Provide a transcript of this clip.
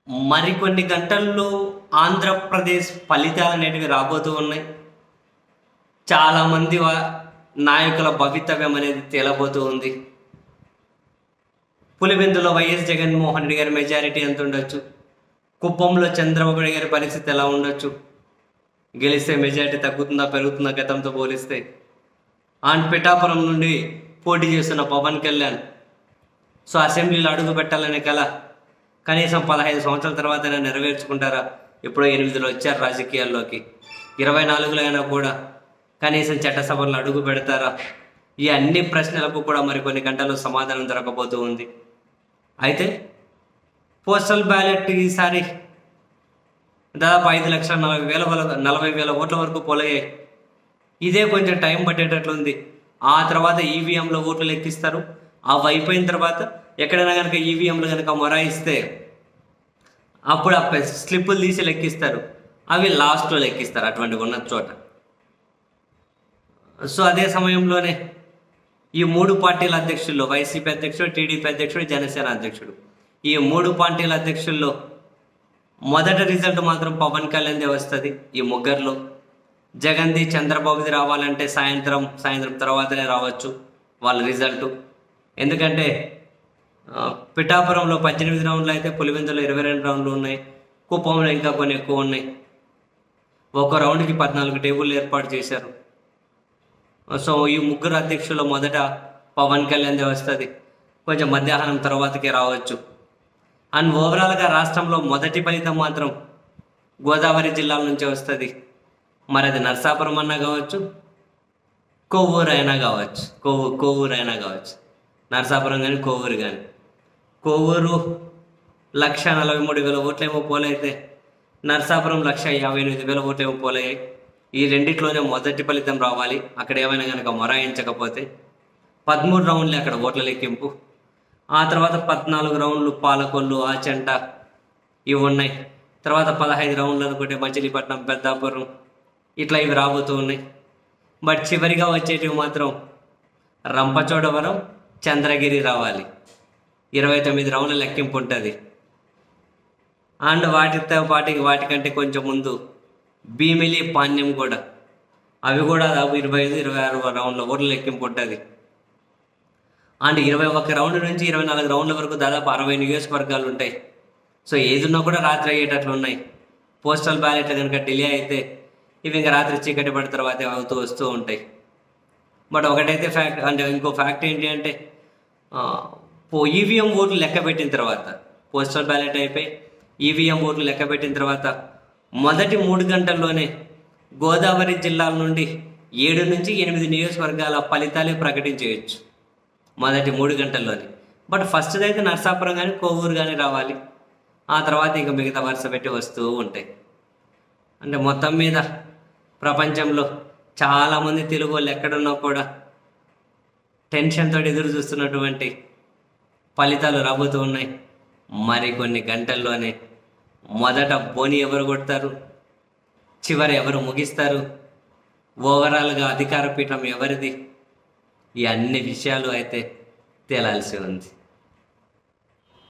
మరికొన్ని గంటల్లో ఆంధ్రప్రదేశ్ ఫలితాలు అనేటివి రాబోతూ ఉన్నాయి. చాలామంది నాయకుల భవితవ్యం అనేది తేలబోతూ ఉంది. పులివెందులో వైఎస్ జగన్మోహన్ రెడ్డి గారి మెజారిటీ ఎంత ఉండొచ్చు, కుప్పంలో చంద్రబాబు నాయుడు గారి పరిస్థితి ఎలా ఉండొచ్చు, గెలిస్తే మెజారిటీ తగ్గుతుందా పెరుగుతుందా గతంతో పోలిస్తే, అండ్ పిఠాపురం నుండి పోటీ చేస్తున్న పవన్ కళ్యాణ్ సో అసెంబ్లీలో అడుగు పెట్టాలనే కల కనీసం 15 సంవత్సరాల తర్వాత నెరవేర్చుకుంటారా? ఎప్పుడో 8లో వచ్చారు రాజకీయాల్లోకి, 24లో అయినా కూడా కనీసం చట్టసభల్లో అడుగు పెడతారా? ఈ అన్ని ప్రశ్నలకు కూడా మరికొన్ని గంటల్లో సమాధానం దొరకబోతూ ఉంది. అయితే పోస్టల్ బ్యాలెట్ ఈసారి దాదాపు 5,40,000 ఓట్ల వరకు పోలయ్యాయి. ఇదే కొంచెం టైం పట్టేటట్లుంది. ఆ తర్వాత ఈవీఎంలో ఓట్లు లెక్కిస్తారు. అవి అయిపోయిన తర్వాత ఎక్కడైనా కనుక ఈవీఎంలు కనుక మొరాయిస్తే అప్పుడు ఆ స్లిప్పులు తీసి లెక్కిస్తారు. అవి లాస్ట్లో లెక్కిస్తారు అటువంటి ఉన్న చోట. సో అదే సమయంలోనే ఈ 3 పార్టీల అధ్యక్షుల్లో వైసీపీ అధ్యక్షుడు, టీడీపీ అధ్యక్షుడు, జనసేన అధ్యక్షుడు, ఈ 3 పార్టీల అధ్యక్షుల్లో మొదటి రిజల్ట్ మాత్రం పవన్ కళ్యాణ్దే వస్తుంది. ఈ ముగ్గురులో జగన్ది చంద్రబాబుది రావాలంటే సాయంత్రం తర్వాతనే రావచ్చు వాళ్ళ రిజల్టు. ఎందుకంటే పిఠాపురంలో 18 రౌండ్లు అయితే పులివెందులో 22 రౌండ్లు ఉన్నాయి. కుప్పంలో ఇంకా కొన్ని ఎక్కువ ఉన్నాయి. ఒక రౌండ్కి 14 టేబుల్ ఏర్పాటు చేశారు. సో ఈ ముగ్గురు అధ్యక్షుల్లో మొదట పవన్ కళ్యాణ్దే వస్తుంది. కొంచెం మధ్యాహ్నం తర్వాతకే రావచ్చు. అండ్ ఓవరాల్గా రాష్ట్రంలో మొదటి ఫలితం మాత్రం గోదావరి జిల్లాల నుంచే వస్తుంది. మరి అది నరసాపురం అన్నా కావచ్చు, కొవ్వూరు అయినా కావచ్చు, నరసాపురం కానీ కొవ్వూరు కానీ. కొవ్వూరు 1,43,000 ఓట్లేమో పోలైతే నరసాపురం 1,58,000 ఓట్లేమో పోలయ్యాయి. ఈ రెండిట్లోనే మొదటి ఫలితం రావాలి. అక్కడ ఏమైనా కనుక మొరాయించకపోతే 13 రౌండ్లే అక్కడ ఓట్ల లెక్కింపు. ఆ తర్వాత 14 రౌండ్లు పాలకొల్లు, ఆచంట ఇవి ఉన్నాయి. తర్వాత 15 రౌండ్లు అనుకుంటే మచిలీపట్నం, పెద్దాపురం ఇట్లా ఇవి రాబోతూ ఉన్నాయి. బట్ చివరిగా వచ్చేటివి మాత్రం రంపచోడవరం, చంద్రగిరి రావాలి. 29 రౌండ్ల లెక్కింపు ఉంటుంది. అండ్ వాటికంటే కొంచెం ముందు భీమిలి, పాణ్యం కూడా, అవి కూడా దాదాపు 25-26 రౌండ్ల ఓట్ల లెక్కింపు ఉంటుంది. అండ్ 21 రౌండ్ నుంచి 24 రౌండ్ల వరకు దాదాపు 60 నియోజకవర్గాలు ఉంటాయి. సో ఏదున్నా కూడా రాత్రి అయ్యేటట్లు ఉన్నాయి. పోస్టల్ బ్యాలెట్ కనుక డిలే అయితే ఇవి ఇంకా రాత్రి చీకటి పడిన తర్వాత వస్తూ ఉంటాయి. బట్ ఒకటైతే ఫ్యాక్ట్, అంటే ఇంకో ఫ్యాక్ట్ ఏంటి అంటే ఈవీఎం ఓట్లు లెక్క పెట్టిన తర్వాత, పోస్టల్ బ్యాలెట్ అయిపోయి ఈవీఎం ఓట్లు లెక్క పెట్టిన తర్వాత మొదటి 3 గంటల్లోనే గోదావరి జిల్లాల నుండి 7 నుంచి 8 నియోజకవర్గాల ఫలితాలే ప్రకటించేయచ్చు మొదటి 3 గంటల్లోనే. బట్ ఫస్ట్ అయితే నరసాపురం కానీ కొవ్వూరు కానీ రావాలి. ఆ తర్వాత ఇక మిగతా వరుస పెట్టి వస్తూ ఉంటాయి. అంటే మొత్తం మీద ప్రపంచంలో చాలామంది తెలుగు వాళ్ళు ఎక్కడున్నా కూడా టెన్షన్తో ఎదురు చూస్తున్నటువంటి ఫలితాలు రాబోతూ ఉన్నాయి. మరికొన్ని గంటల్లోనే మొదట బోని ఎవరు కొడతారు, చివరి ఎవరు ముగిస్తారు, ఓవరాల్గా అధికార పీఠం ఎవరిది, ఈ అన్ని విషయాలు అయితే తేలాల్సి ఉంది.